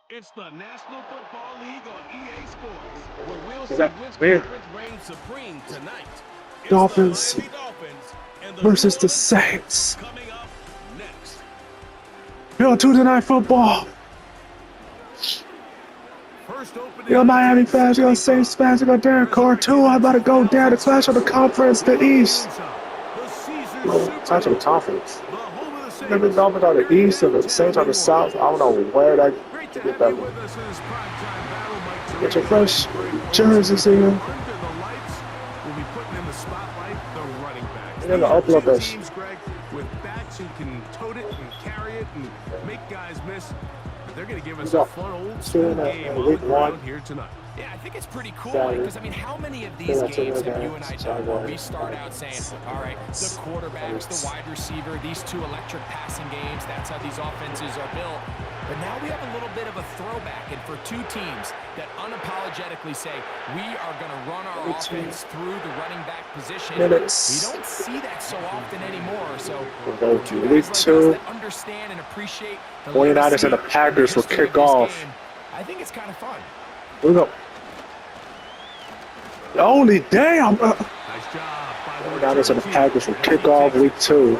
It's the National Football League on EA Sports, where we'll Is see that which weird? conference reigns supreme tonight. It's the Dolphins Miami Dolphins and the New versus the Orleans Saints. Saints coming up next. Yo, Tuesday Night Football. First opening Yo, on Miami day fans, yo, 75. Saints fans, yo, Derek Carr too. I'm about to go down to clash of the conference, the East. The Caesars Clash of the Superdome, conference. the home of the Saints. Maybe the Dolphins are the East and the Saints are the South. I don't know where that Great to to get have that you from. with us in this primetime battle, Mike. Get your Today, fresh great jerseys in. under the lights. We'll be putting in the spotlight the running backs. And then the These are upload two this. teams, Greg, with backs who can tote it and carry it and make guys miss. But they're going to give us a fun old school game on the ground here tonight. Yeah, I think it's pretty cool because, I mean, how many of these games have you and I done where we start out saying, all right, the quarterbacks, the wide receiver, these two electric passing games, that's how these offenses are built. But now we have a little bit of a throwback, and for two teams that unapologetically say, we are going to run our offense through the running back position, we don't see that so often anymore. So We'll go to week 2. that understand and appreciate the 49ers and the Packers will kick off. I think it's kind of fun. Here we go. Holy damn! Nice job by the 49ers and the Packers will kick off week 2.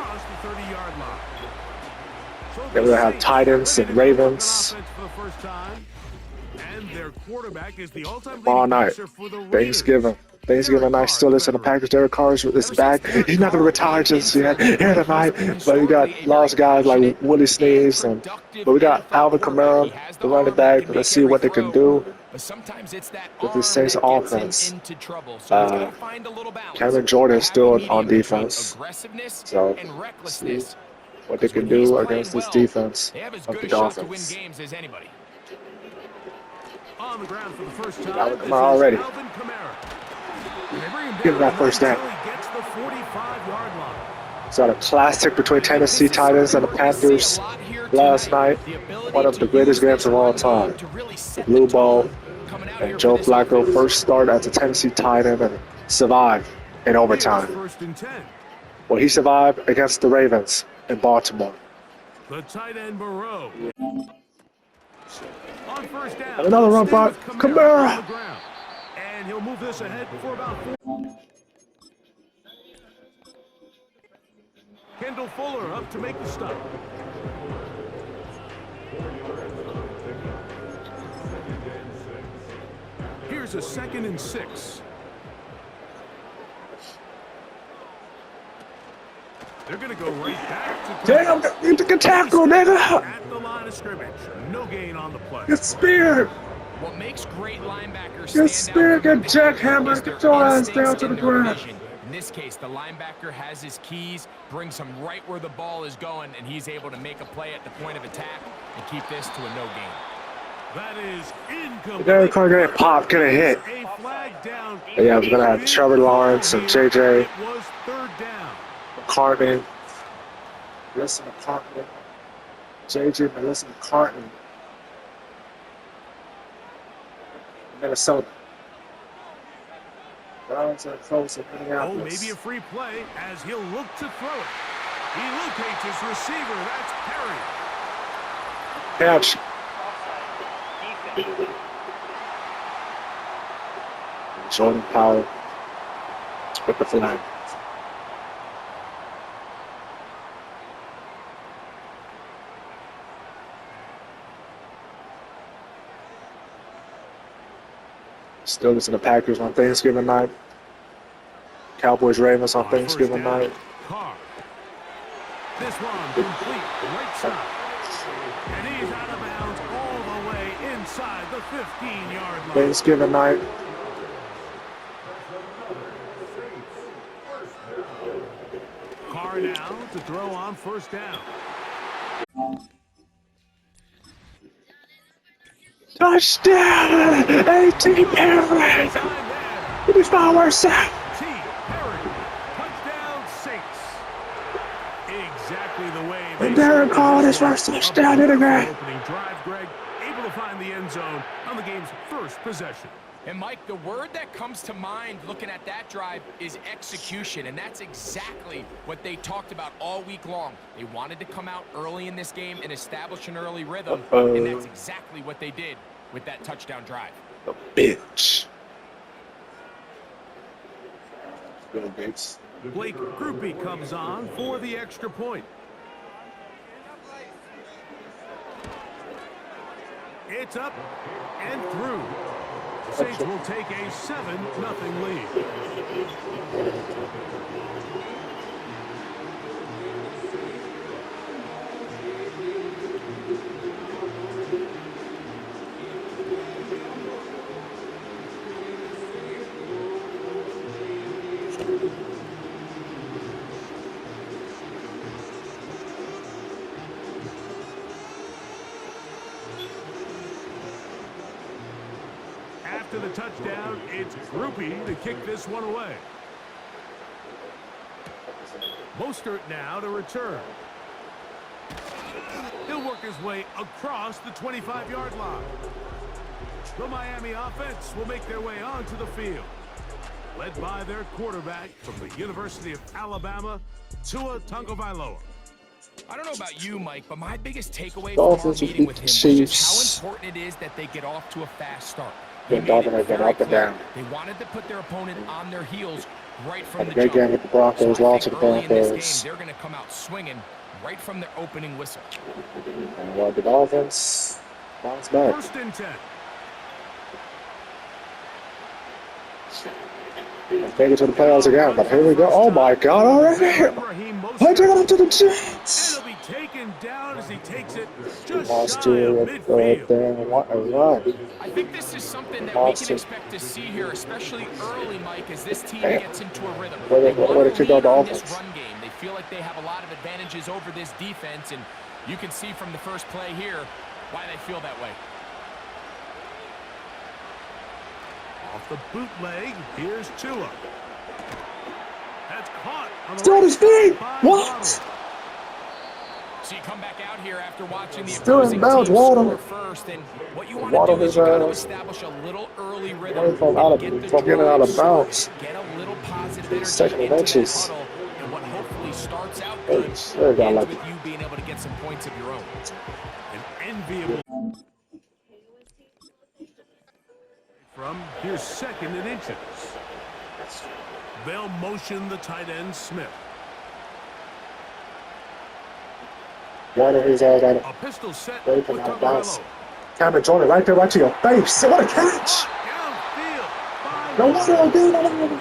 Then we'll have Titans and Ravens. All night. Thanksgiving night still is in the Packers. Derek Carr is back. He's not going to retire just yet here tonight. But we got lost guys like Willie Sneeze. But we got Alvin Kamara, the running back. Let's see what they can do with the Saints offense. Cameron Jordan is still on defense. So see what they can do against this defense of the Dolphins. On the ground for the first time, Alvin Kamara already. Give him that first down. So a classic between Tennessee Titans and the Panthers last night. One of the greatest games of all time. The Blue Ball and Joe Flacco first start as a Tennessee Titan and survived in overtime. Well, he survived against the Ravens in Baltimore. The tight end Burrow. On first down, and another run by Kamara. And he'll move this ahead for about 4. Kendall Fuller up to make the stop. Here's a 2nd and 6. They're going to go right back to damn, you took a tackle, nigga. At the line of scrimmage. No gain on the play. Get speared. What makes great linebackers Get speared, get jackhammered, get your ass down to the ground. In this case, the linebacker has his keys, brings him right where the ball is going, and he's able to make a play at the point of attack and keep this to a no gain. That is incomplete. Derek Carr gonna pop, gonna hit. Yeah, we're gonna have Trevor Lawrence and JJ. It was 3rd down. McCartney. Melissa McCartney. JJ Melissa McCartney. Minnesota. Browns are close in Minneapolis. Oh, maybe a free play as he'll look to throw it. He locates his receiver. That's Perry. Catch. Jordan Powell with the flag. Steelers and the Packers on Thanksgiving night. Cowboys Ravens on Thanksgiving night. This one complete right side. And he's out of bounds all the way inside the 15-yard line. Thanksgiving night. Carr now to throw on first down. Touchdown! A.T. Perry! 55 worse out. T. Perry. Touchdown Saints. Exactly the way they And Derek Carr his first touchdown in the game. opening drive, Greg, able to find the end zone on the game's team's first possession. And Mike, the word that comes to mind looking at that drive is execution, and that's exactly what they talked about all week long. They wanted to come out early in this game and establish an early rhythm, and that's exactly what they did with that touchdown drive. Bitch. Blake Groupie comes on for the extra point. It's up and through. Saints will take a 7-0 lead. After the touchdown, it's Groupie to kick this one away. Mostert now to return. He'll work his way across the 25-yard line. The Miami offense will make their way onto the field, led by their quarterback from the University of Alabama, Tua Tagovailoa. I don't know about you, Mike, but my biggest takeaway from our meeting with him was just how important it is that they get off to a fast start. They made it very clear. They wanted to put their opponent on their heels right from the jump. Game with the Broncos, lost to the early in this Broncos. game, they're going to come out swinging right from their opening whistle. And the Dolphins bounce back. First and 10. Make it to the playoffs again, but here we go. Oh my God! Already, I took it up to the Jets. And he'll be taken down as he takes it just Lost shy to of midfield. what a run! I think this is something that we can expect to see here, especially early, Mike, as this team gets into a rhythm. They want to lead on this run game. They feel like they have a lot of advantages over this defense, and you can see from the first play here why they feel that way. Off the bootleg, here's Tua. That's caught on the Still on his feet. What? So you come back out here after watching the Still in opposing bounds, team Waddle. score first, and what you want to do is you got to establish a little early rhythm From and get the getting out of bounds. get a little positive energy Second into that inches. huddle, and what hopefully starts out good ends There you go, with you being able to get some points of your own. An enviable from here's second and inches. They'll motion the tight end Smith. One of his eyes on A pistol set Ready with for that bounce. Tagovailoa. Cameron Jordan right there, right to your face. What a catch! Downfield. No wonder again.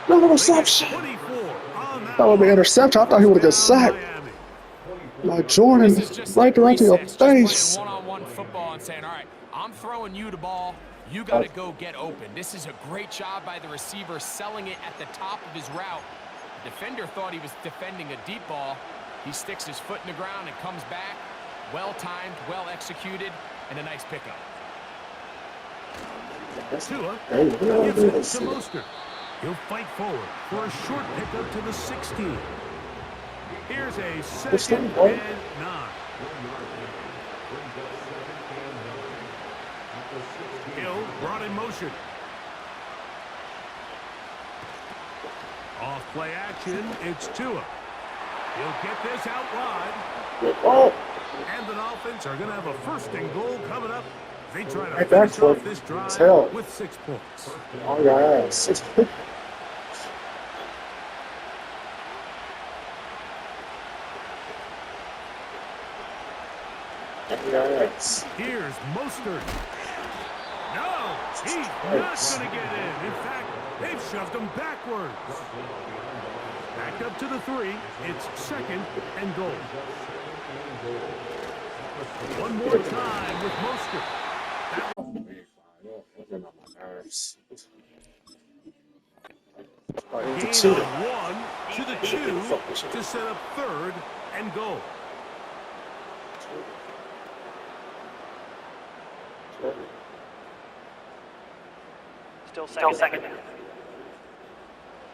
No interception. 24 on That would be an interception. I thought he would have got sacked. Like Jordan, right there, right to your face. One-on-one football and saying, all right, I'm throwing you the ball. You got to go get open. This is a great job by the receiver selling it at the top of his route. The defender thought he was defending a deep ball. He sticks his foot in the ground and comes back. Well-timed, well-executed, and a nice pickup. Tua Hey, gives it to Mostert. He'll fight forward for a short pickup to the 16. Here's a second and 9. Hill brought in motion. Off play action, it's Tua. He'll get this out wide. Oh, And the Dolphins are going to have a first and goal coming up. They try to Hey, finish backfoot. off this drive Hell. with 6 points. oh yes. Yes. Here's Mostert. No, he's not going to get in. In fact, they've shoved him backwards. Back up to the 3. It's second and goal. One more time with Mostert. Gain of 1 to the 2 to set up third and goal. Still second.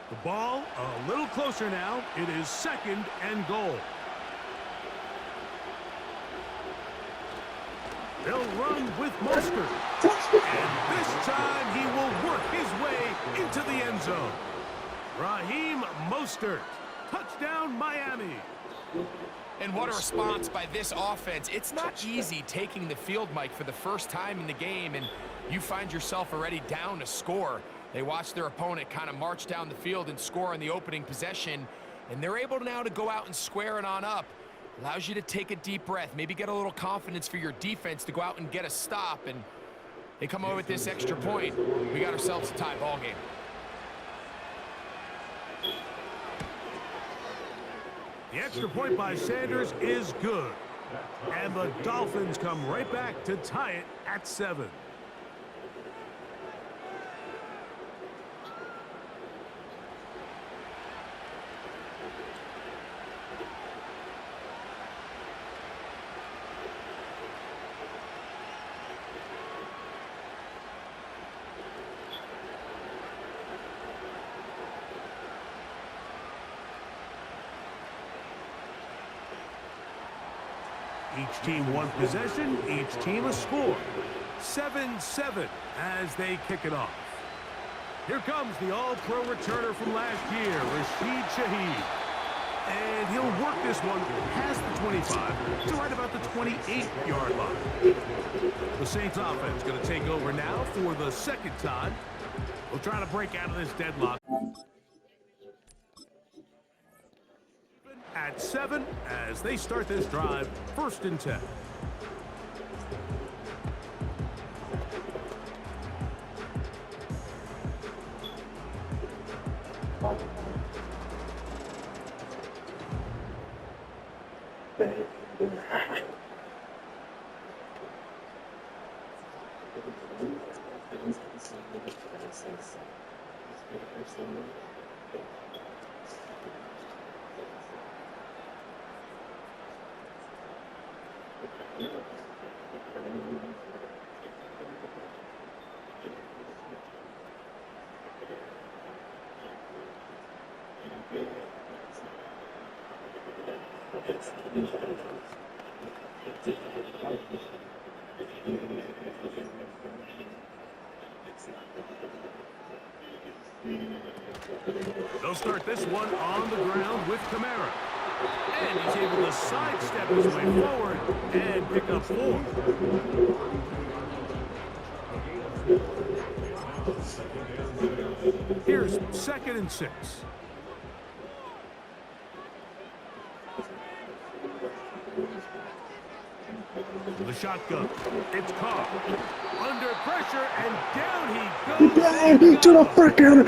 The ball a little closer now. It is second and goal. They'll run with Mostert. And this time he will work his way into the end zone. Raheem Mostert. Touchdown, Miami. And what a response by this offense. It's not easy taking the field, Mike, for the first time in the game, and you find yourself already down to score. They watch their opponent kind of march down the field and score on the opening possession, and they're able now to go out and square it on up. Allows you to take a deep breath, maybe get a little confidence for your defense to go out and get a stop, and they come away with this extra point. We got ourselves a tie ball game. The extra point by Sanders is good. And the Dolphins come right back to tie it at 7. Each team one possession, each team a score. 7-7 as they kick it off. Here comes the all-pro returner from last year, Rashid Shaheed. And he'll work this one past the 25 to right about the 28-yard line. The Saints offense going to take over now for the second time. We'll try to break out of this deadlock. At 7 as they start this drive, 1st and 10. They'll start this one on the ground with Kamara. And he's able to sidestep his way forward and pick up 4. Here's 2nd and 6. The shotgun. It's caught. Under pressure, and down he goes. To the frickin'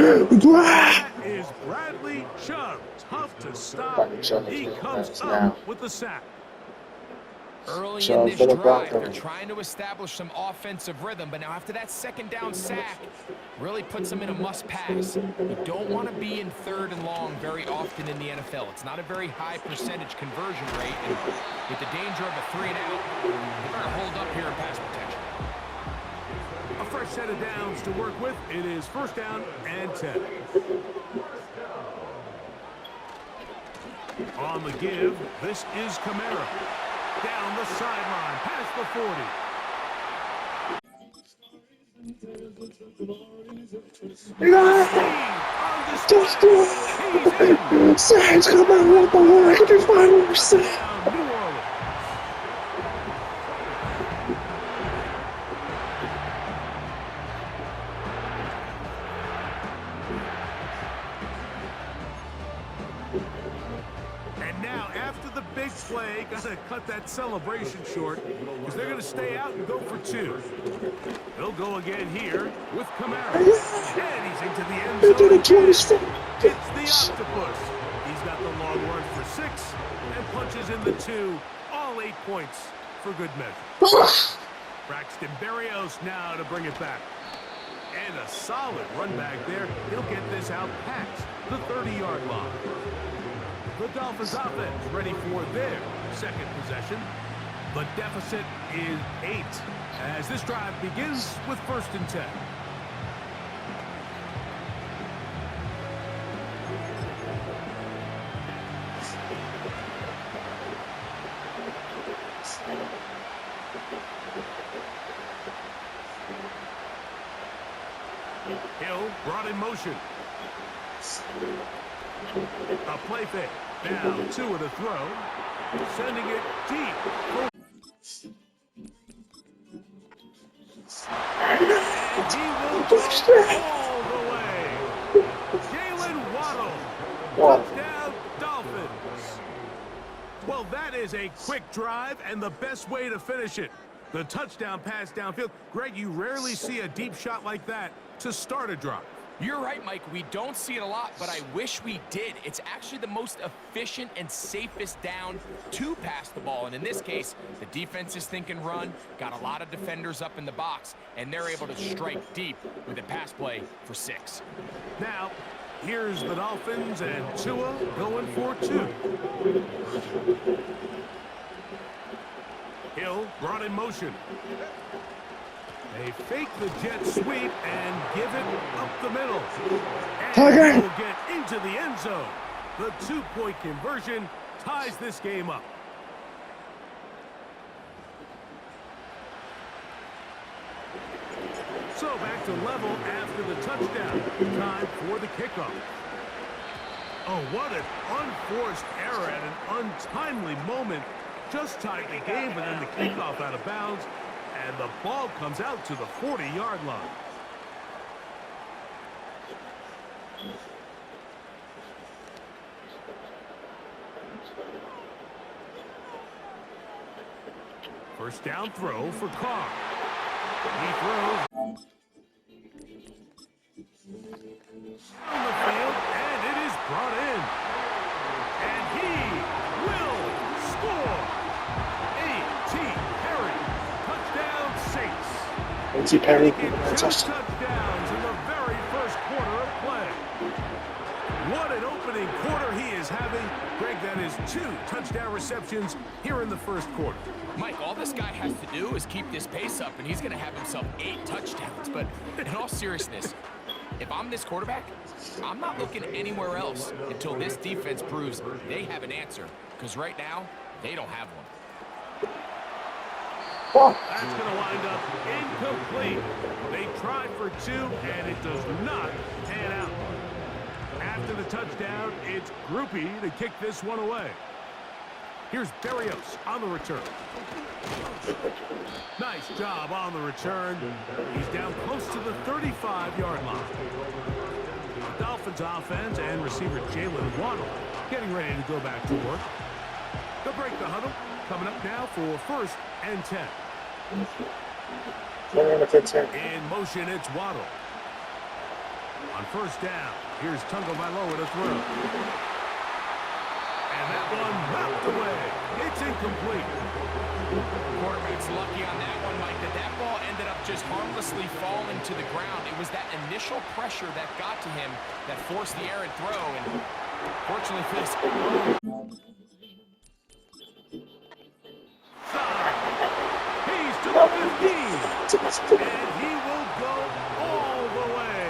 That is Bradley Chubb. Tough to stop. He comes up with the sack. Early in this drive, they're trying to establish some offensive rhythm, but now after that 2nd down sack, really puts them in a must-pass. You don't want to be in 3rd and long very often in the NFL. It's not a very high percentage conversion rate, and with the danger of a 3-and-out, you better hold up here in pass protection. A fresh set of downs to work with. It is 1st down and 10. On the give, this is Kamara. Down the sideline, past the 40. Just do it! Saints, come on, what the heck? Could you find what you're saying? Play, gotta cut that celebration short because they're gonna stay out and go for 2. They'll go again here with Kamara. And he's into the end zone. It's the octopus. He's got the long run for 6 and punches in the 2. All 8 points for good measure. Braxton Berrios now to bring it back. And a solid run back there. He'll get this out past the 30-yard line. The Dolphins offense ready for their 2nd possession. The deficit is 8 as this drive begins with 1st and 10. Hill brought in motion. A play fake. Now Tua to throw. Sending it deep. And he will go all the way. Jalen Waddle. Touchdown, Dolphins. Well, that is a quick drive and the best way to finish it. The touchdown pass downfield. Greg, you rarely see a deep shot like that to start a drive. You're right, Mike. We don't see it a lot, but I wish we did. It's actually the most efficient and safest down to pass the ball. And in this case, the defense is thinking run, got a lot of defenders up in the box, and they're able to strike deep with a pass play for 6. Now, here's the Dolphins and Tua going for 2. Hill brought in motion. They fake the jet sweep and give it up the middle. And will get into the end zone. The 2-point conversion ties this game up. So back to level after the touchdown. Time for the kickoff. Oh, what an unforced error at an untimely moment. Just tied the game, but then the kickoff out of bounds. And the ball comes out to the 40-yard line. First down throw for Carr. He throws on the field, and it is brought in. And he will score. A.T. Perry. Touchdown, Saints. A.T. Perry. 2 touchdowns in the very first quarter of play. What an opening quarter he is having. Greg, that is 2 touchdown receptions here in the first quarter. Mike, all this guy has to do is keep this pace up, and he's going to have himself 8 touchdowns. But in all seriousness, if I'm this quarterback, I'm not looking anywhere else until this defense proves they have an answer. Because right now, they don't have one. That's going to wind up incomplete. They tried for 2, and it does not pan out. After the touchdown, it's Groupie to kick this one away. Here's Berrios on the return. Nice job on the return. He's down close to the 35-yard line. The Dolphins offense and receiver Jalen Waddle getting ready to go back to work. They'll break the huddle. Coming up now for 1st and 10. In motion, it's Waddle. On first down, here's Tagovailoa to throw. And that one knocked away. It's incomplete. Quarterback's lucky on that one, Mike, that ball ended up just harmlessly falling to the ground. It was that initial pressure that got to him that forced the errant throw. And fortunately for this... He's to the 15. And he will go all the way.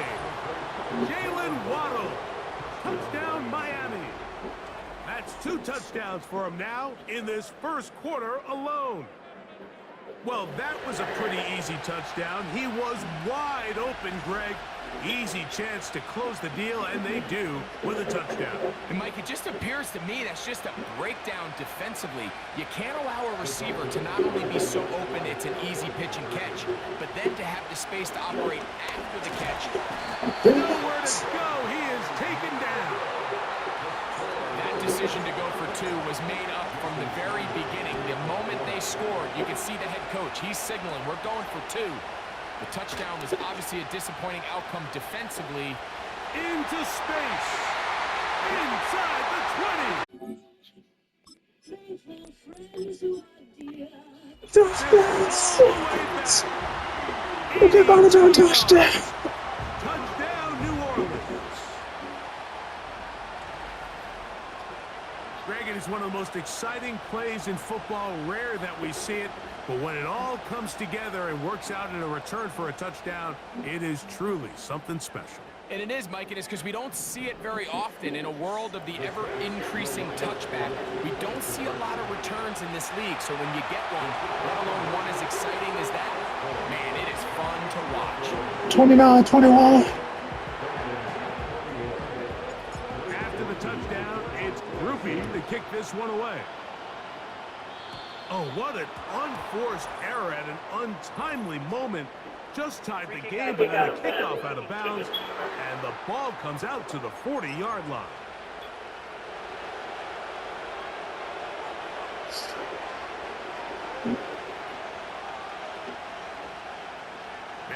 Jalen Waddle. Touchdown, Miami. That's 2 touchdowns for him now in this first quarter alone. Well, that was a pretty easy touchdown. He was wide open, Greg. Easy chance to close the deal, and they do with a touchdown. And, Mike, it just appears to me that's just a breakdown defensively. You can't allow a receiver to not only be so open it's an easy pitch and catch, but then to have the space to operate after the catch. Nowhere to go. He is taken down. That decision to go for 2 was made up from the very beginning. The moment they scored, you could see the head coach. He's signaling, we're going for 2. The touchdown was obviously a disappointing outcome defensively. Into space. Inside the 20. Touchdown, New Orleans. Greg, it is one of the most exciting plays in football. Rare that we see it. But when it all comes together and works out in a return for a touchdown, it is truly something special. And it is, Mike, and it's because we don't see it very often in a world of the ever-increasing touchback. We don't see a lot of returns in this league, so when you get one, let alone one as exciting as that, man, it is fun to watch. watch. 29-21. After the touchdown, it's Groupie to kick this one away. Oh, what an unforced error at an untimely moment. Just tied the game, but then a kickoff out of bounds, and the ball comes out to the 40-yard line.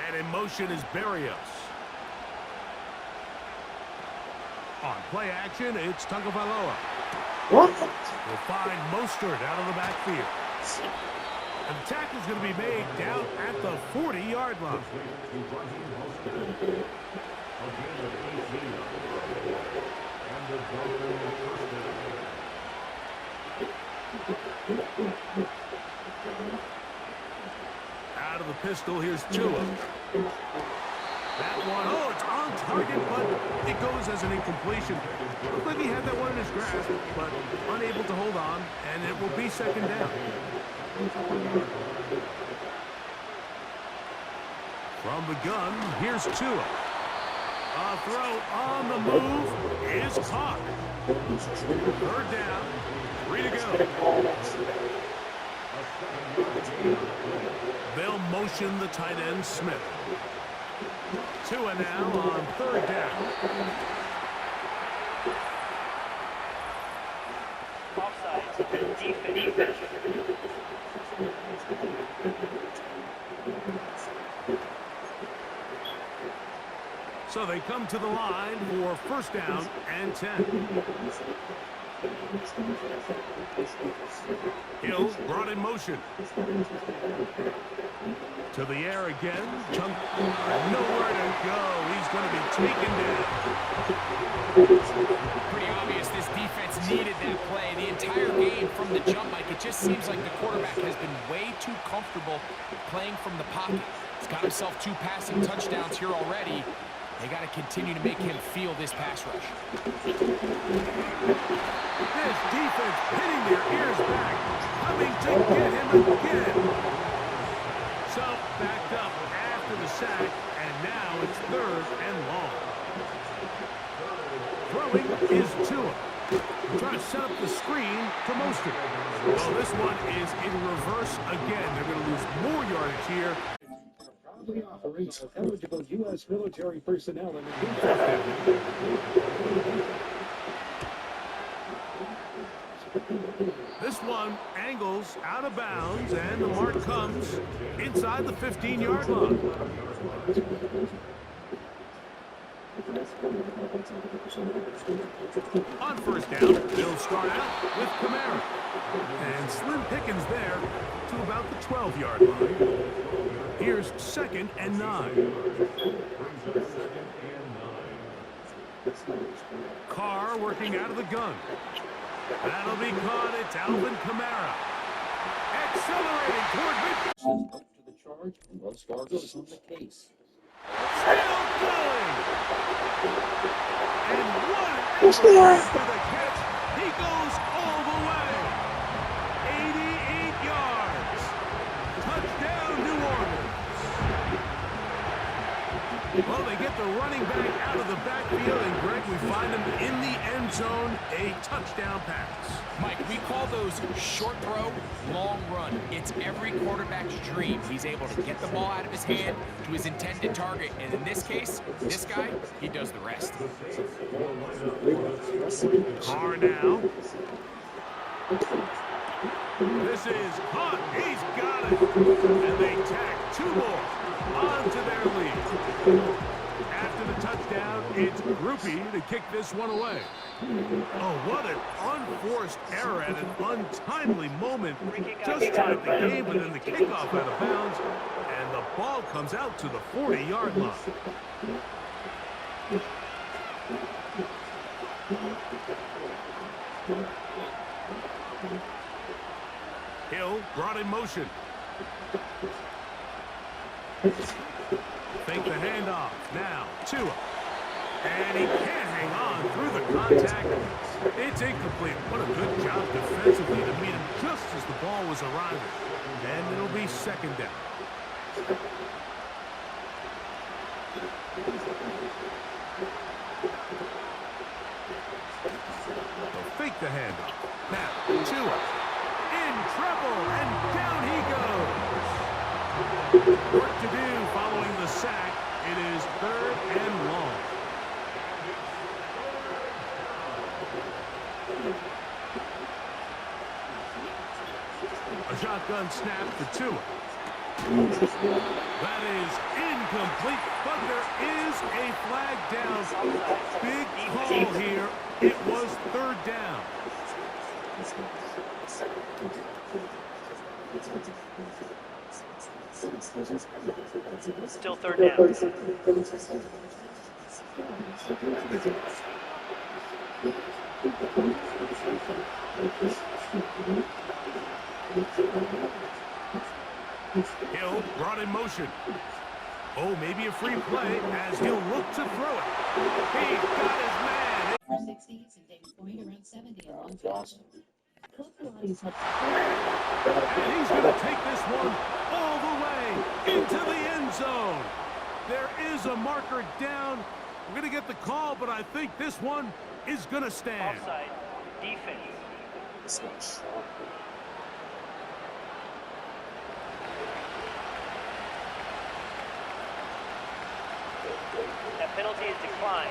And in motion is Barrios. On play action, it's Tagovailoa. What? Will find Mostert out of the backfield. And the tackle is going to be made down at the 40-yard line. Out of the pistol, here's Tua. That one, oh, it's on target, but it goes as an incompletion. Looked like he had that one in his grasp, but unable to hold on, and it will be second down. From the gun, here's Tua. A throw on the move is caught. Third down, 3 to go. They'll motion the tight end Smith. Tua now on third down. Offside. Defense. So they come to the line for first down and 10. Hill brought in motion. To the air again. Chunk. Nowhere to go. He's going to be taken down. Pretty obvious this defense needed that play. The entire game from the jump, Mike, it just seems like the quarterback has been way too comfortable playing from the pocket. He's got himself 2 passing touchdowns here already. They got to continue to make him feel this pass rush. This defense hitting their ears back, coming to get him again. So backed up after the sack, and now it's third and long. Throwing is Tua. Trying to set up the screen to Mostert. Well, this one is in reverse again. They're going to lose more yardage here. Operates eligible U.S. military personnel in the This one angles out of bounds, and the mark comes inside the 15-yard line. On first down, they'll start out with Kamara. And slim pickings there to about the 12-yard line. Here's second and 9. Carr working out of the gun. That'll be caught. It's Alvin Kamara. Accelerating toward midfield. up to the charge, and Wells Fargo is on the case. Still going. And what What's for that? the catch. He goes all the way. 88 yards. Touchdown, New Orleans. Well, they get the running back out of the backfield, and Greg, we find him in the end zone, a touchdown pass. Mike, we call those short throw, long run. It's every quarterback's dream. He's able to get the ball out of his hand to his intended target. And in this case, this guy, he does the rest. Carr now. This is caught. He's got it. And they tack 2 more onto their lead. After the touchdown, it's Groupie to kick this one away. Oh, what an unforced error at an untimely moment. Just tied the game, but then the kickoff out of bounds, and the ball comes out to the 40-yard line. Hill brought in motion. Fake the handoff. Now, Tua. And he can't hang on through the contact. It's incomplete. What a good job defensively to meet him just as the ball was arriving. And it'll be second down. They'll fake the handoff. Now, Tua in trouble, and down he goes. Work to do following the sack. It is 3rd and long. A shotgun snap for Tua. That is incomplete, but there is a flag down. Big call here. It was 3rd down. Still 3rd down. Hill brought in motion. Oh, maybe a free play as he'll look to throw it. He got his man. 60s and David Point around 70 and long toss. And he's going to take this one all the way into the end zone. There is a marker down. We're going to get the call, but I think this one is going to stand. Offside. Defense. That penalty is declined.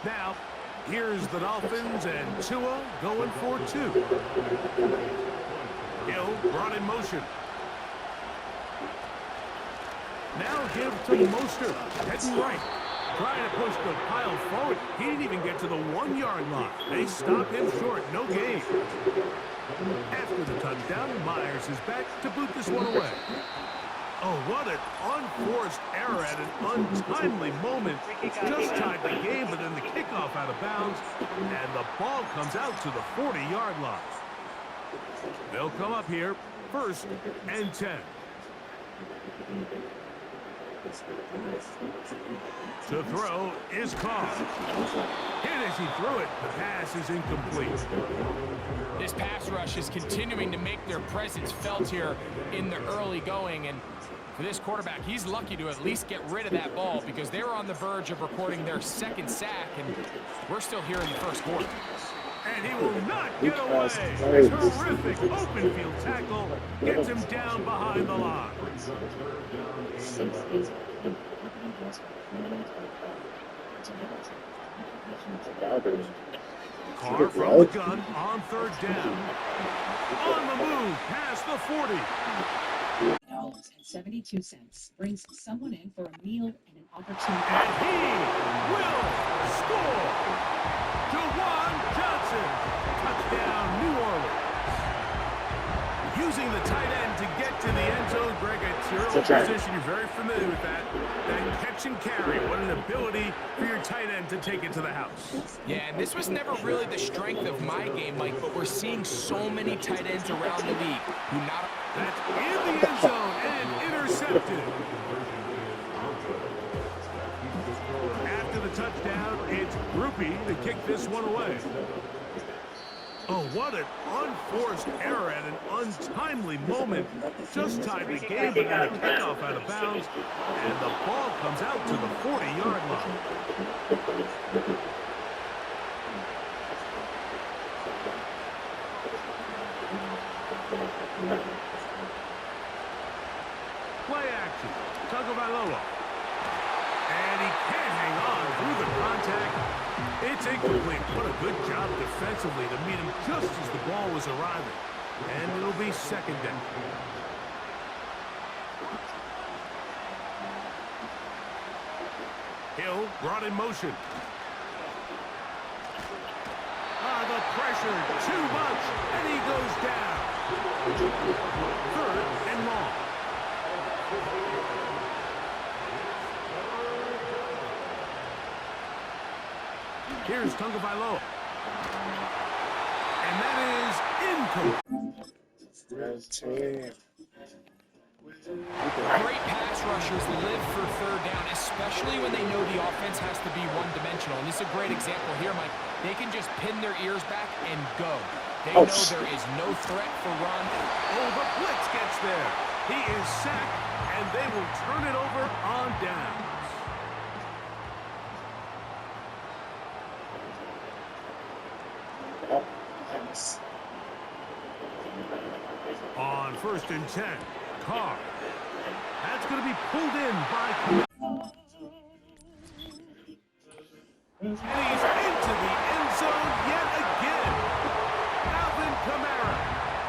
Now, here's the Dolphins and Tua going for 2. Hill brought in motion. Now give to Mostert, heading right. Trying to push the pile forward. He didn't even get to the 1-yard line. They stop him short. No gain. After the touchdown, Myers is back to boot this one away. Oh, what an unforced error at an untimely moment. Just tied the game, but then the kickoff out of bounds, and the ball comes out to the 40-yard line. They'll come up here, 1st and 10. To throw is caught. Hit as he threw it. The pass is incomplete. This pass rush is continuing to make their presence felt here in the early going, and for this quarterback, he's lucky to at least get rid of that ball because they were on the verge of recording their 2nd sack, and we're still here in the 1st quarter. And he will not get away. Terrific open field tackle. Gets him down behind the line. Carr from the gun on 3rd down. On the move past the 40. $72 brings someone in for a meal and an opportunity. And he will score. Jawan Johnson. Touchdown, New Orleans. Using the tight end to get to the end zone. Greg, it's your own position. You're very familiar with that. Then catch and carry. What an ability for your tight end to take it to the house. Yeah, and this was never really the strength of my game, Mike, but we're seeing so many tight ends around the league who not... That's in the end zone and intercepted. After the touchdown, it's Groupie to kick this one away. Oh, what an unforced error at an untimely moment. Just tied the game, but then a kickoff out of bounds, and the ball comes out to the 40-yard line. Play action. Tagovailoa. And he can't hang on through the contact. It's incomplete. What a good job defensively to meet him just as the ball was arriving. And it'll be 2nd down. Hill brought in motion. The pressure, too much, and he goes down. 3rd and long. Here's Tagovailoa. And that is incomplete. Great pass rushers live for 3rd down, especially when they know the offense has to be one-dimensional. And this is a great example here, Mike. they can just pin their ears back and go. They Oh, know there is no threat for run. Oh, the blitz gets there. He is sacked, and they will turn it over on downs. On 1st and 10, Carr. That's going to be pulled in by... And he's into the end zone yet again. Alvin Kamara,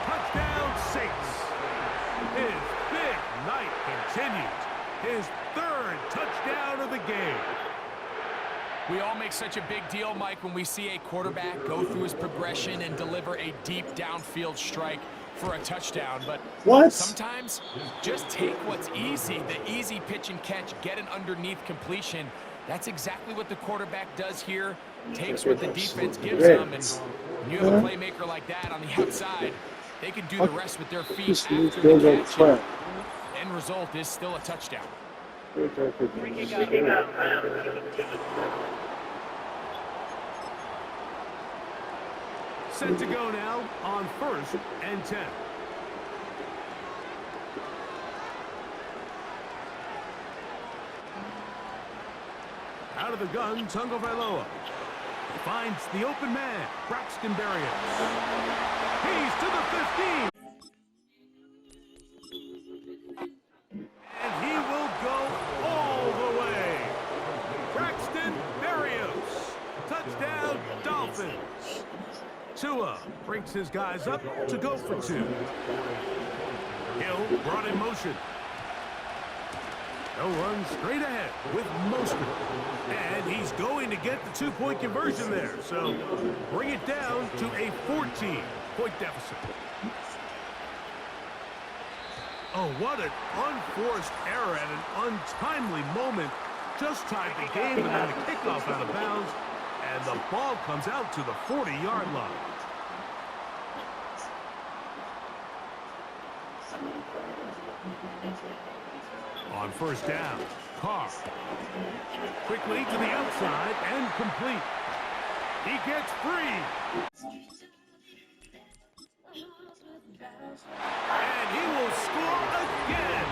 touchdown Saints. His big night continues. His 3rd touchdown of the game. We all make such a big deal, Mike, when we see a quarterback go through his progression and deliver a deep downfield strike for a touchdown. But What? sometimes just take what's easy, the easy pitch and catch, get an underneath completion. That's exactly what the quarterback does here. Takes what the defense gives them, and when you have a playmaker like that on the outside, they can do the rest with their feet after the catch. End result is still a touchdown. Set to go now on 1st and 10. Out of the gun, Tungo Vailoa. Finds the open man, Braxton Berrios. He's to the 15. And he will go all the way. Braxton Berrios. Touchdown, Dolphins. Tua brings his guys up to go for 2. Hill brought in motion. He'll run straight ahead with Mostert. And he's going to get the 2-point conversion there. So bring it down to a 14-point deficit. Oh, what an unforced error at an untimely moment. Just tied the game, and then the kickoff out of bounds. And the ball comes out to the 40-yard line. On 1st down, Carr. Quickly to the outside and complete. He gets free. And he will score again.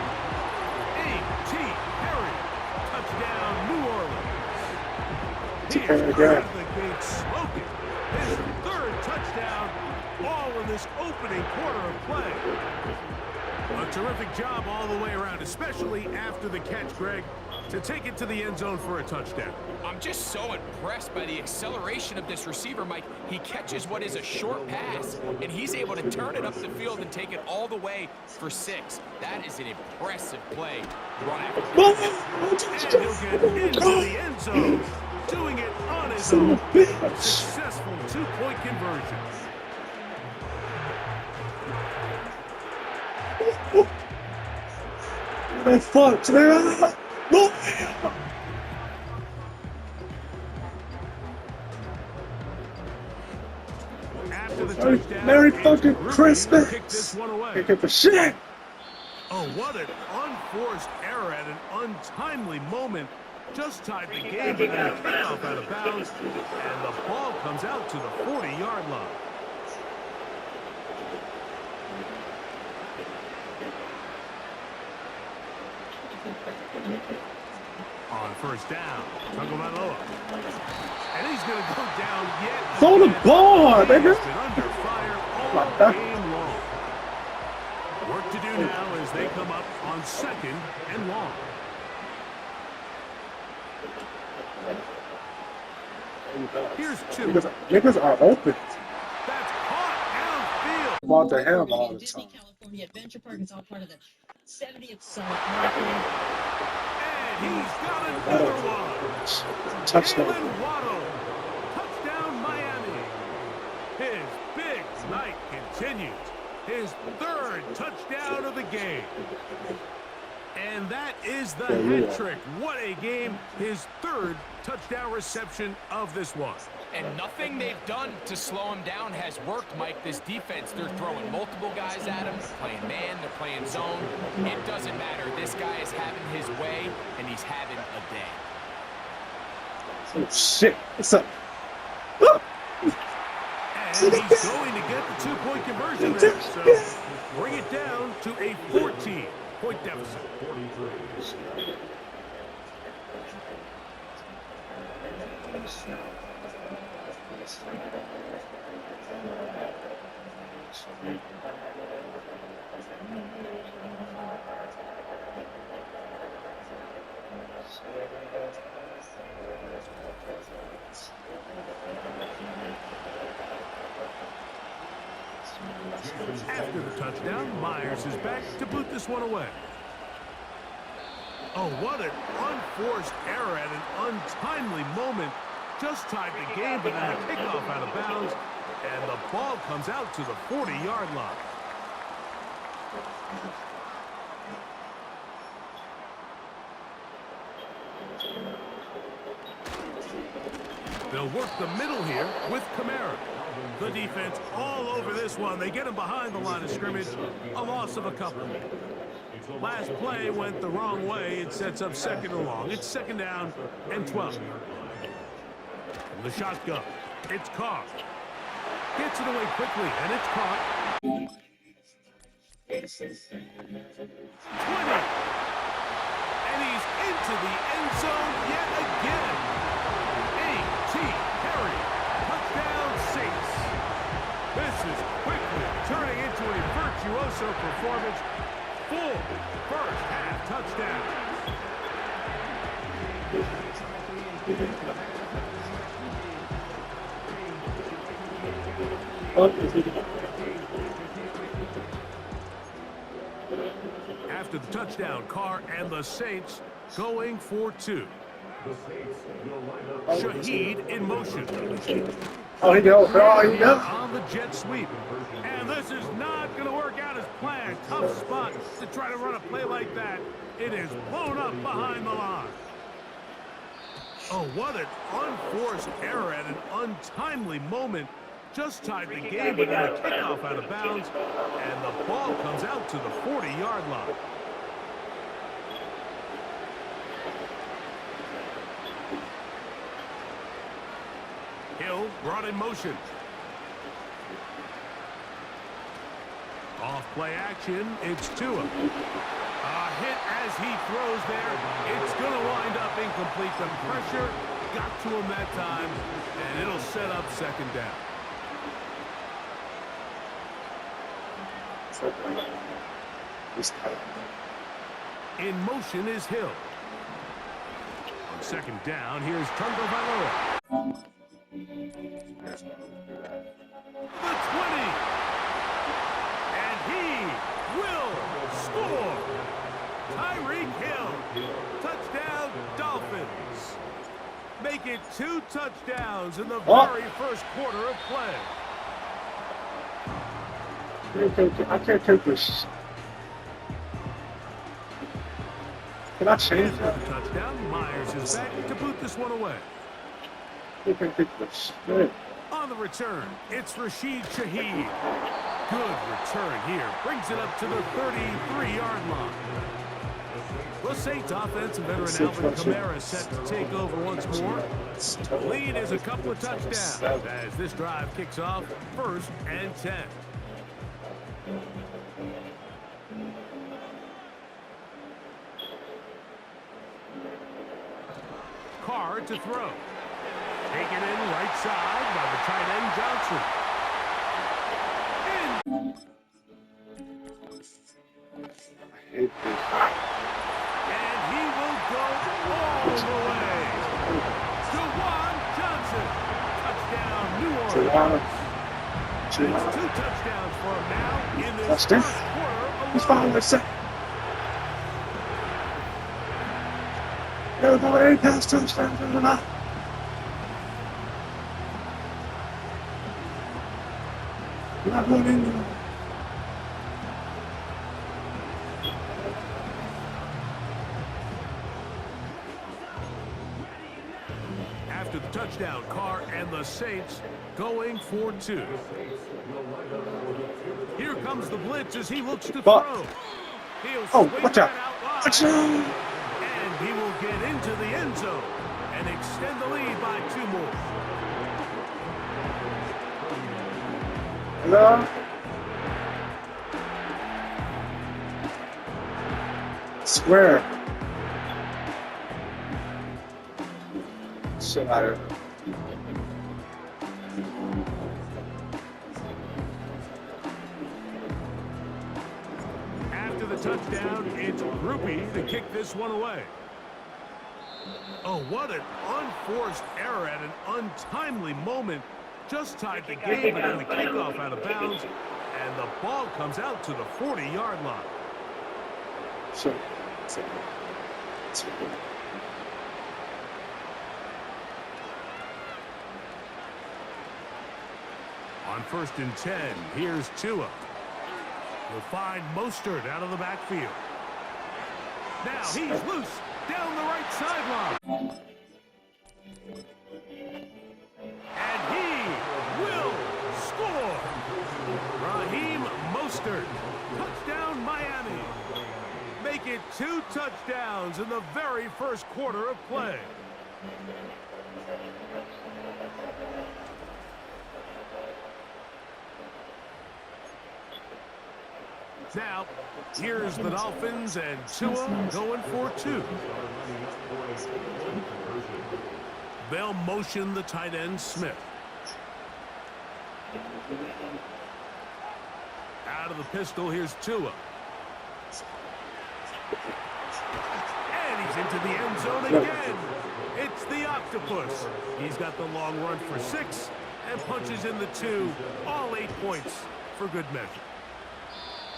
A.T. Perry. Touchdown, New Orleans. He is out of the gate smoking. His 3rd touchdown, all in this opening quarter of play. A terrific job all the way around, especially after the catch, Greg, to take it to the end zone for a touchdown. I'm just so impressed by the acceleration of this receiver, Mike. He catches what is a short pass, and he's able to turn it up the field and take it all the way for 6. That is an impressive play. Run after and he'll get into the end zone, doing it on his own. Successful 2-point conversion. Man, fuck, man. After the touchdown, Merry fucking Christmas. Kick this one away. Kick it for shit. Oh, what an unforced error at an untimely moment. Just tied the game, but then a kickoff out of bounds, and the ball comes out to the 40-yard line. On 1st down, Tungo Vailoa. And he's going to go down yet. Throw the ball, nigga. He's been under fire all game long. Work to do now as they come up on 2nd and long. Here's 2. Niggas are open. That's caught downfield. Ball to him all the Disney, time. California Adventure Park is all part of the 70th And he's got another one. Touchdown. Jalen Waddle. Touchdown, Miami. His big night continues. His 3rd touchdown of the game. And that is the hat trick. What a game. His 3rd touchdown reception of this one. And nothing they've done to slow him down has worked, Mike. This defense, they're throwing multiple guys at him. They're playing man, they're playing zone. It doesn't matter. This guy is having his way, and he's having a day. Oh, shit. What's up? And he's going to get the 2-point conversion there. So bring it down to a 14-point deficit. After the touchdown, Myers is back to boot this one away. Oh, what an unforced error at an untimely moment. Just tied the game, but then the kickoff out of bounds, and the ball comes out to the 40-yard line. They'll work the middle here with Kamara. The defense all over this one. They get him behind the line of scrimmage. A loss of a couple. Last play went the wrong way. It sets up second and long. It's second down and 12. The shotgun. It's caught. Gets it away quickly, and it's caught. 20. And he's into the end zone yet again. A.T. Perry. Touchdown Saints. This is quickly turning into a virtuoso performance. Full first half touchdown. After the touchdown, Carr and the Saints going for two. Shaheed in motion. Oh, he go. Oh, he go. On the jet sweep. And this is not going to work out as planned. Tough spot to try to run a play like that. It is blown up behind the line. Oh, what an unforced error at an untimely moment. Just tied the game, but then a kickoff out of bounds, and the ball comes out to the 40-yard line. Hill brought in motion. Off play action, it's Tua. A hit as he throws there. It's going to wind up incomplete. The pressure got to him that time, and it'll set up second down. In motion is Hill. On second down, here's Tungo Bailoa. The 20. And he will score. Tyreek Hill. Touchdown, Dolphins. Make it 2 touchdowns in the very first quarter of play. I can't take this. Can I change that? Touchdown. Myers is back to boot this one away. I can't take this. Good. On the return, it's Rashid Shaheed. Good return here. Brings it up to the 33-yard line. The Saints offense and veteran Alvin Kamara set to take over once more. The lead is a couple of touchdowns as this drive kicks off 1st and 10. Carr to throw. Taken in right side by the tight end Johnson. And he will go all the way. Juwan Johnson. Touchdown, New Orleans. It's 2 touchdowns for him now in this first quarter. He's following us. Go the way past touchdown. Not running. After the touchdown, Carr and the Saints going for 2. Here comes the blitz as he looks to throw. He'll watch out. Watch out. And he will get into the end zone and extend the lead by 2 more. No. Square. Shit out of here. After the touchdown, it's Groupie to kick this one away. Oh, what an unforced error at an untimely moment. Just tied the game, and then the kickoff out of bounds, and the ball comes out to the 40-yard line. Sure. On 1st and 10, here's Tua. He'll find Mostert out of the backfield. Now he's loose down the right sideline. And he will score. Raheem Mostert. Touchdown, Miami. Make it 2 touchdowns in the very first quarter of play. Now, here's the Dolphins and Tua going for 2. They'll motion the tight end Smith. Out of the pistol, here's Tua. And he's into the end zone again. It's the octopus. He's got the long run for 6 and punches in the 2. All 8 points for good measure.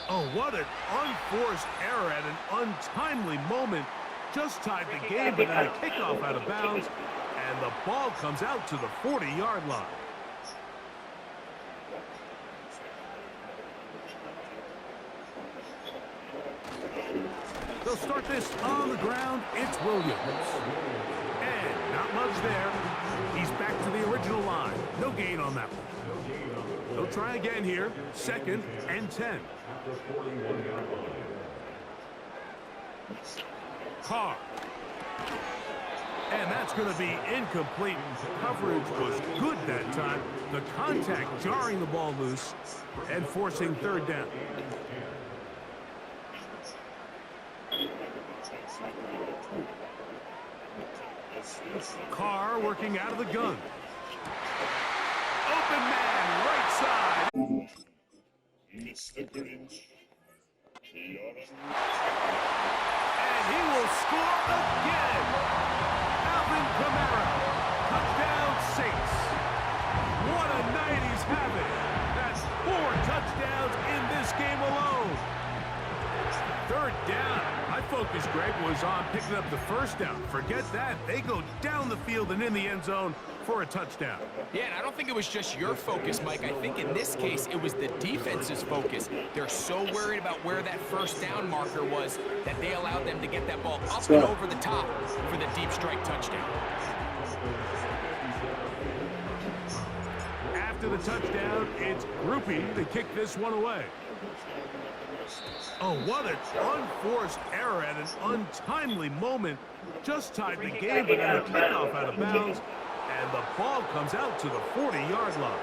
Oh, what an unforced error at an untimely moment. Just tied the game, but then a kickoff out of bounds, and the ball comes out to the 40-yard line. They'll start this on the ground. It's Williams. And not much there. He's back to the original line. No gain on that one. They'll try again here. 2nd and 10. Carr. And that's going to be incomplete. Coverage was good that time. The contact jarring the ball loose and forcing 3rd down. Carr working out of the gun. Open man, right side. And he will score again. Alvin Kamara. Touchdown Saints. What a night he's having. That's 4 touchdowns in this game alone. 3rd down. My focus, Greg, was on picking up the 1st down. Forget that. They go down the field and in the end zone for a touchdown. Yeah, and I don't think it was just your focus, Mike. I think in this case, it was the defense's focus. They're so worried about where that 1st down marker was that they allowed them to get that ball up and over the top for the deep strike touchdown. After the touchdown, it's Groupie to kick this one away. Oh, what an unforced error at an untimely moment. Just tied the game, but then a kickoff out of bounds, and the ball comes out to the 40-yard line.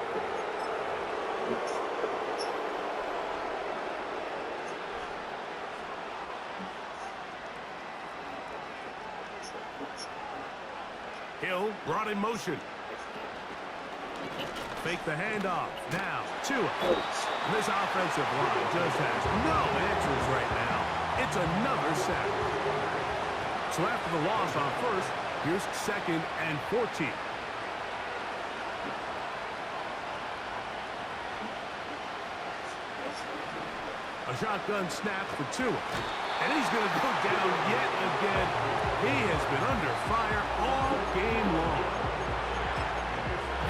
Hill brought in motion. Fake the handoff. Now, Tua. This offensive line just has no answers right now. It's another sack. So after the loss on 1st, here's 2nd and 14. A shotgun snap for Tua. And he's going to go down yet again. He has been under fire all game long.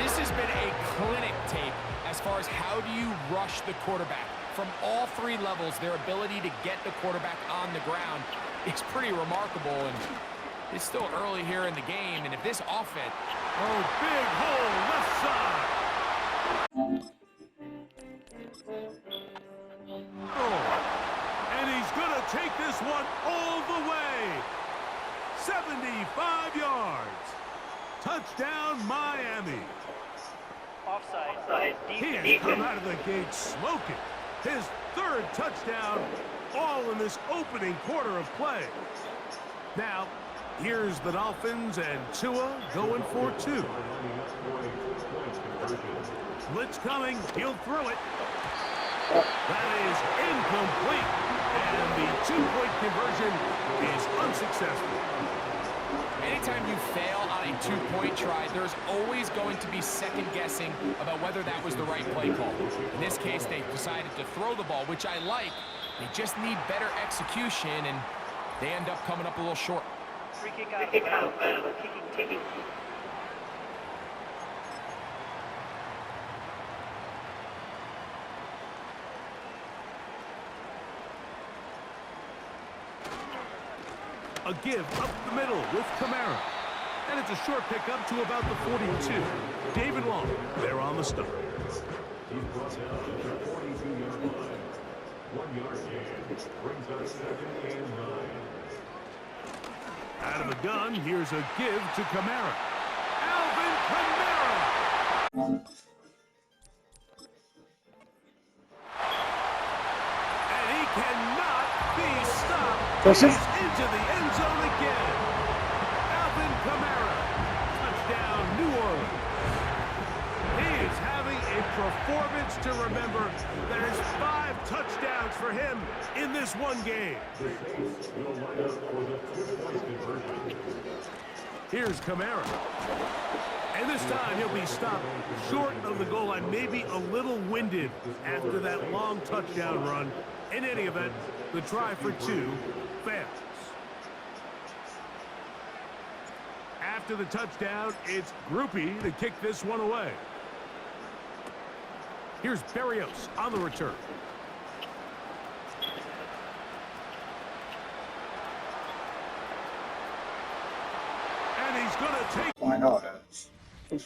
This has been a clinic tape as far as how do you rush the quarterback. From all 3 levels, their ability to get the quarterback on the ground is pretty remarkable. And it's still early here in the game. And if this offense... Oh, big hole left side. Oh, and he's going to take this one all the way. 75 yards. Touchdown, Miami. Offside. He has come out of the gate smoking. His third touchdown, all in this opening quarter of play. Now, here's the Dolphins and Tua going for two. Blitz coming. He'll throw it. That is incomplete. And the two-point conversion is unsuccessful. Anytime you fail on a two-point try, there's always going to be second-guessing about whether that was the right play call. In this case, they decided to throw the ball, which I like. They just need better execution, and they end up coming up a little short. Free kick out of bounds. Kicking. A give up the middle with Kamara. And it's a short pickup to about the 42. David Long, there on the stop. Out of the gun, here's a give to Kamara. Alvin Kamara! And he cannot be stopped. He's into the end zone again. Alvin Kamara, touchdown New Orleans. He is having a performance to remember. There's 5 touchdowns for him in this one game. Here's Kamara. And this time he'll be stopped short of the goal line, maybe a little winded after that long touchdown run. In any event, the try for 2 fails. After the touchdown, it's Groupie to kick this one away. Here's Berrios on the return. And he's going to take... Why not? Way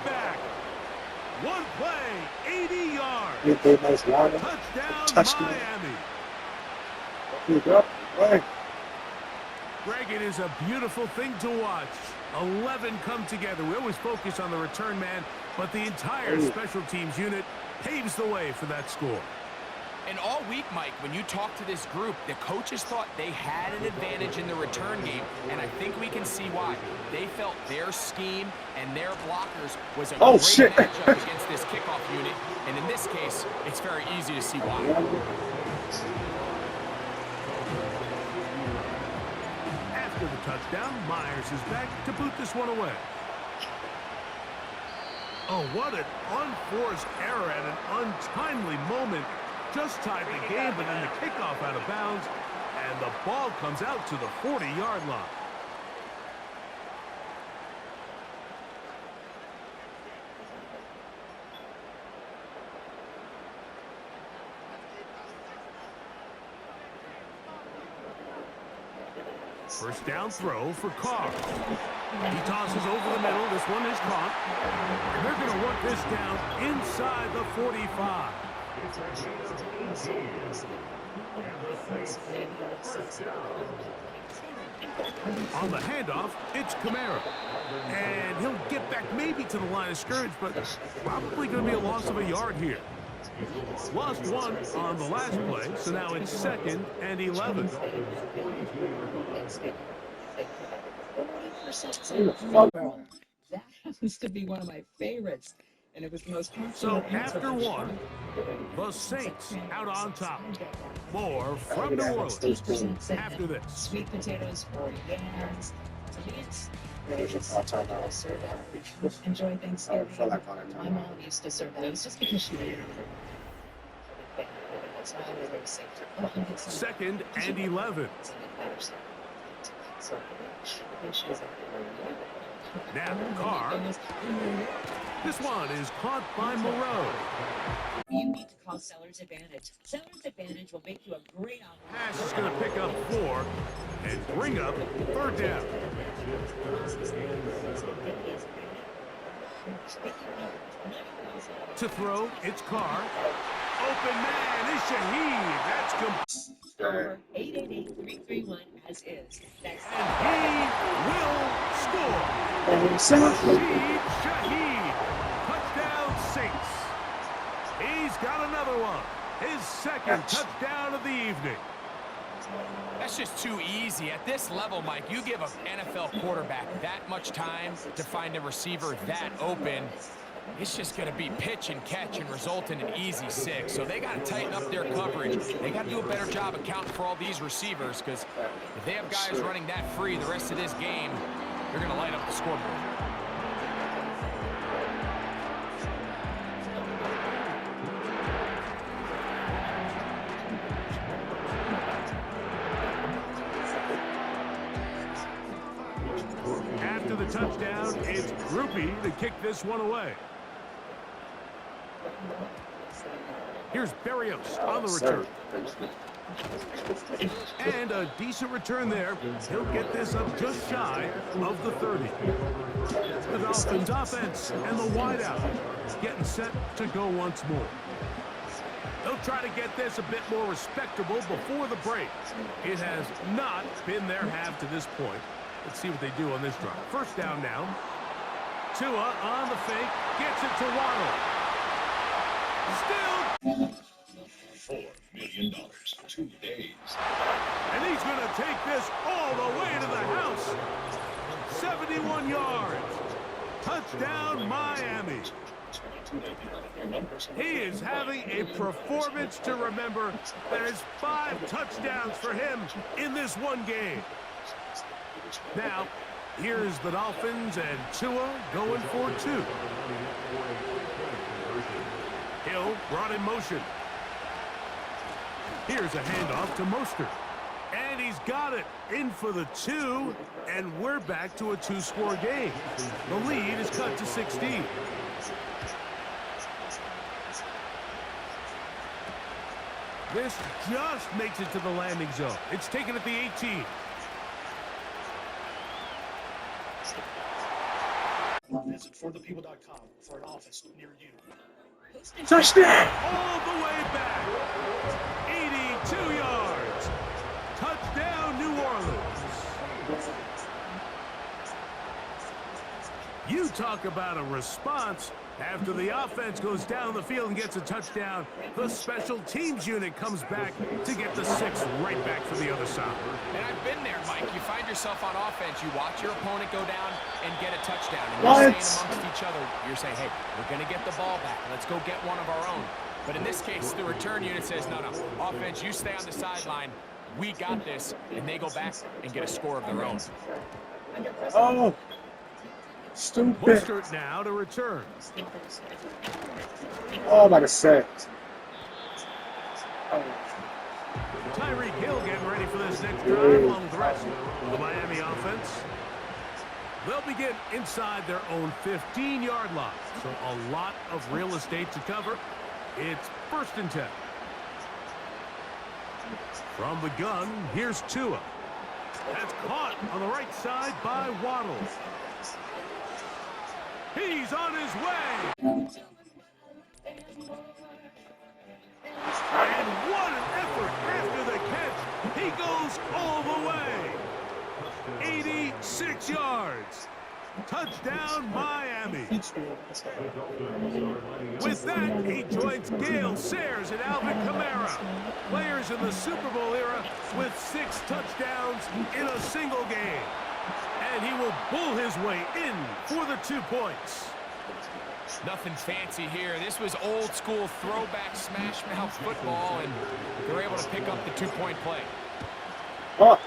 back. One play, 80 yards. Touchdown, Miami. Here you go. Hey. Greg, it is a beautiful thing to watch. 11 come together. We always focus on the return man, but the entire special teams unit paves the way for that score. And all week, Mike, when you talk to this group, the coaches thought they had an advantage in the return game, and I think we can see why. They felt their scheme and their blockers was a great matchup against this kickoff unit, and in this case, it's very easy to see why. After the touchdown, Myers is back to boot this one away. Oh, what an unforced error at an untimely moment. Just tied the game, but then the kickoff out of bounds, and the ball comes out to the 40-yard line. First down throw for Carr. He tosses over the middle. This one is caught. And they're going to work this down inside the 45. On the handoff, it's Kamara. And he'll get back maybe to the line of scrimmage, but probably going to be a loss of a yard here. Lost one on the last play, so now it's 2nd and 11. That happens to be one of my favorites. And it was the most so after one, the Saints out on top. More from New Orleans after this. Sweet potatoes for yams. To me, it's enjoy Thanksgiving. My mom used to serve those just because she did. So I was very safe. 2nd and 11. Now Carr. This one is caught by Moreau. You need to call Seller's Advantage. Seller's Advantage will make you a great offer. Pass is going to pick up 4 and bring up 3rd down. To throw, it's Carr. open man is Shaheed. That's Score 888-331 as is. That's and he will score. Shaheed. Touchdown Saints. He's got another one. His second touchdown of the evening. That's just too easy. At this level, Mike, you give an NFL quarterback that much time to find a receiver that open, it's just going to be pitch and catch and result in an easy 6. So they got to tighten up their coverage. They got to do a better job accounting for all these receivers, because if they have guys running that free the rest of this game, they're going to light up the scoreboard. After the touchdown, it's Groupie to kick this one away. Here's Berrios on the return. And a decent return there. He'll get this up just shy of the 30. The Dolphins offense and the wideout getting set to go once more. They'll try to get this a bit more respectable before the break. It has not been their half to this point. Let's see what they do on this drive. First down now. Tua on the fake, gets it to Waddle. Still $4 million, 2 days. and he's going to take this all the way to the house. 71 yards. Touchdown, Miami. He is having a performance to remember. There's 5 touchdowns for him in this one game. Now, here's the Dolphins and Tua going for 2. Hill brought in motion. Here's a handoff to Mostert. And he's got it in for the 2, and we're back to a 2-score game. The lead is cut to 16. This just makes it to the landing zone. It's taken at the 18. Visit forthepeople.com for an office near you. Touchdown! All the way back. 82 yards. Touchdown, New Orleans. You talk about a response. After the offense goes down the field and gets a touchdown, the special teams unit comes back to get the 6 right back for the other side. And I've been there, Mike. You find yourself on offense, you watch your opponent go down and get a touchdown. And you're saying amongst each other, you're saying, hey, we're going to get the ball back. Let's go get one of our own. But in this case, the return unit says, no, offense, you stay on the sideline. We got this. And they go back and get a score of their own. Oh, stupid. Mostert now to return. Oh, like a sack. Tyreek Hill getting ready for this next drive along with the rest of the Miami offense. They'll begin inside their own 15-yard line. So a lot of real estate to cover. It's 1st and 10. From the gun, here's Tua. That's caught on the right side by Waddle. He's on his way. And what an effort after the catch. He goes all the way. 86 yards. Touchdown, Miami. With that, he joins Gale Sayers and Alvin Kamara, players in the Super Bowl era with 6 touchdowns in a single game. And he will bull his way in for the 2 points. Nothing fancy here. This was old school throwback smash mouth football, and they were able to pick up the 2-point play. Oh.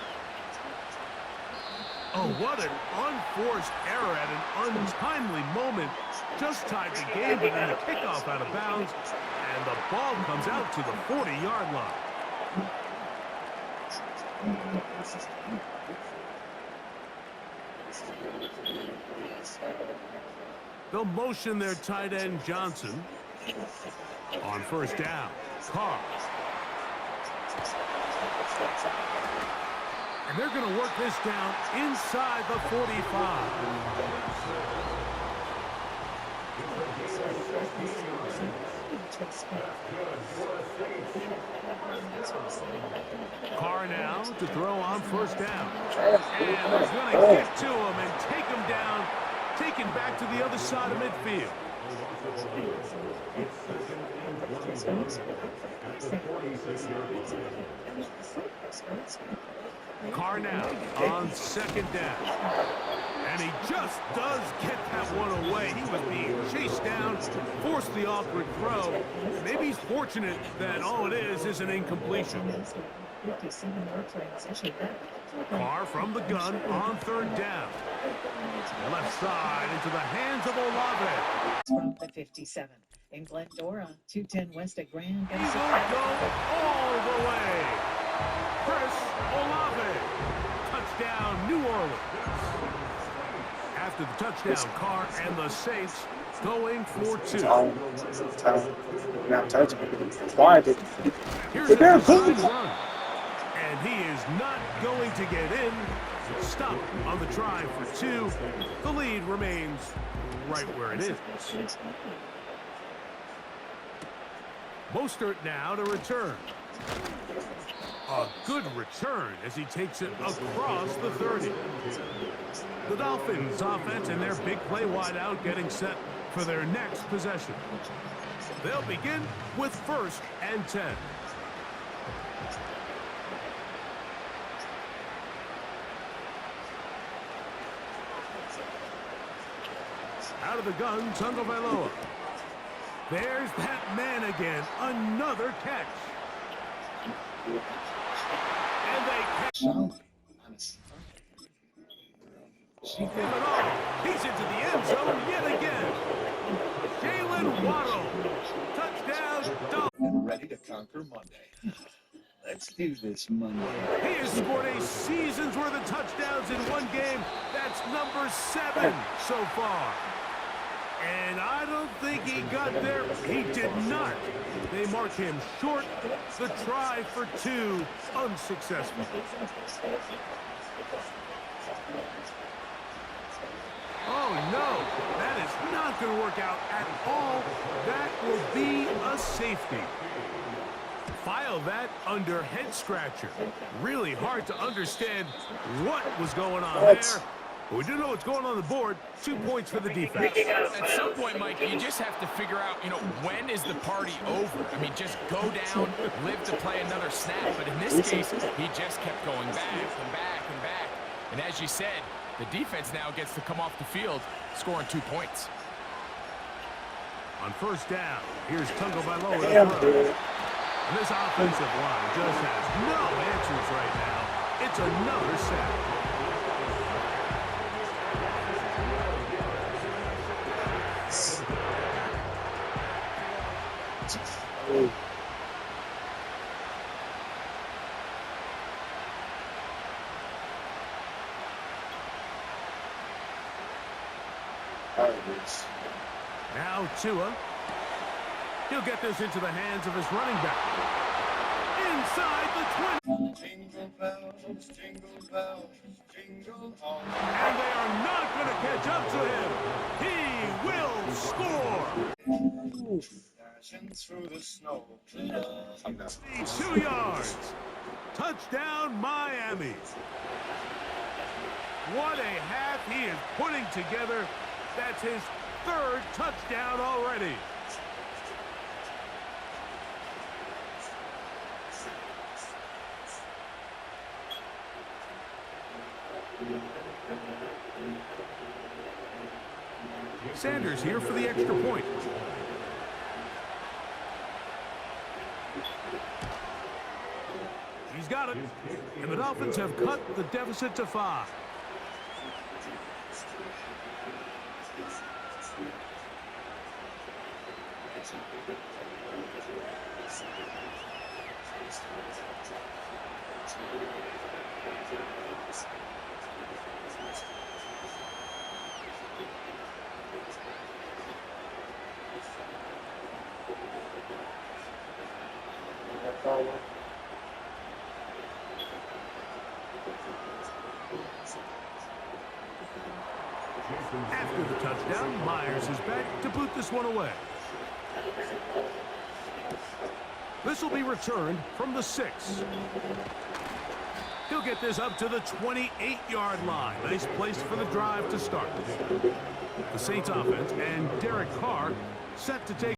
Oh, what an unforced error at an untimely moment. Just tied the game, but then the kickoff out of bounds, and the ball comes out to the 40-yard line. They'll motion their tight end Johnson. On 1st down, Carr. And they're going to work this down inside the 45. Carr now to throw on first down. And they're going to get to him and take him down, taken back to the other side of midfield. Carr now on second down. And he just does get that one away. He was being chased down, forced the awkward throw. Maybe he's fortunate that all it is an incompletion. Carr from the gun on third down. Left side into the hands of Olave. From the 57. In Glendora, 210 West at Grand. He will go all the way. Chris Olave. Touchdown, New Orleans. After the touchdown, Carr and the Saints going for two. Here's a design run. And he is not going to get in. Stop on the try for two. The lead remains right where it is. Mostert now to return. A good return as he takes it across the 30. The Dolphins offense and their big play wideout getting set for their next possession. They'll begin with 1st and 10. Out of the gun, Tagovailoa. There's that man again. Another catch. And they catch him at all. He's into the end zone yet again. Jalen Waddle. Touchdown, Dolphins. Ready to conquer Monday. Let's do this Monday. He has scored a season's worth of touchdowns in one game. That's number 7 so far. And I don't think he got there. He did not. They mark him short. The try for 2 unsuccessful. Oh, no. That is not going to work out at all. That will be a safety. File that under head scratcher. Really hard to understand what was going on there. But we do know what's going on the board. 2 points for the defense. At some point, Mike, you just have to figure out, when is the party over? I mean, just go down, live to play another snap. But in this case, he just kept going back and back and back. And as you said, the defense now gets to come off the field, scoring 2 points. On first down, here's Tagovailoa to throw. And this offensive line just has no answers right now. It's another sack. Now Tua. He'll get this into the hands of his running back. Inside the 20. Jingle bells, jingle bells, jingle all. And they are not going to catch up to him. He will score. Dashing through the snow. 2 yards. Touchdown, Miami. What a half he is putting together. That's his 3rd touchdown already. Sanders here for the extra point. He's got it. And the Dolphins have cut the deficit to 5. After the touchdown, Myers is back to boot this one away. This will be returned from the 6. He'll get this up to the 28-yard line. Nice place for the drive to start. The Saints offense and Derek Carr set to take